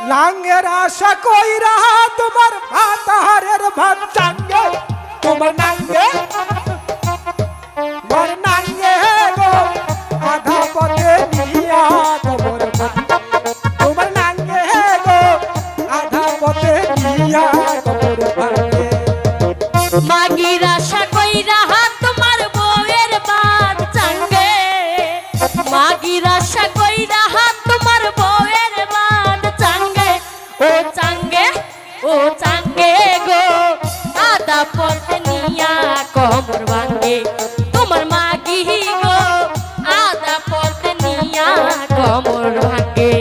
লাঙ্গের আশা কইরা তোমার ভাতারের ভাত চাঙ্গে তোমার নাঙ্গে তোমার নাঙ্গে গো আধা পথে নিয়া তোমার তোমার নাঙ্গে গো আধা পথে নিয়া তোমার ভাঙ্গে মাগির আশা কইরা তোমার বউয়ের ভাত চাঙ্গে মাগির আশা কইরা তোমার বউয়ের ভাত চাঙ্গে ও চাঙ্গে গো আধা পথ নিয়া কমর ভাঙ্গে তোমার মাগি গো আধা পথ নিয়া কমর ভাঙ্গে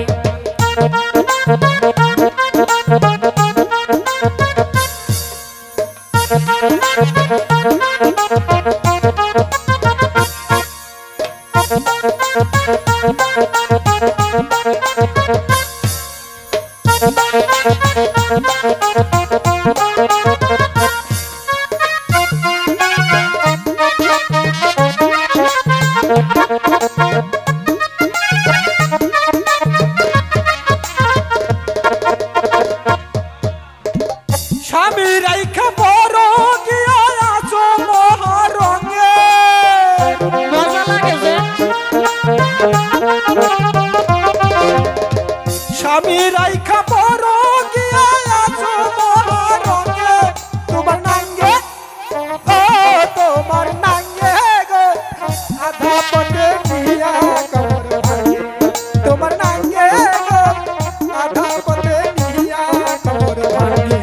স্বামী রাইখা বড় গিয়া আছো মহারঙে মজা লাগে যে স্বামী রাইখা বড় গিয়া আছো মহারঙে তোমার নাঙ্গে ও তোমার নাঙ্গে গো আধা পথে নিয়া কমর ভাঙ্গে তোমার নাঙ্গে গো আধা পথে নিয়া কমর ভাঙ্গে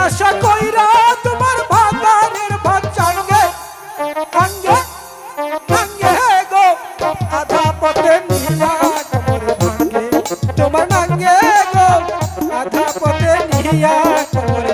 আশা কইরা তোমার ভাতারের ভাত চাঙ্গে ভাঙ্গে ভাঙ্গে গো আধা পথে নিয়া কোমর ভাঙ্গে তোমার নাঙ্গে গো আধা পথে নিয়া কোমর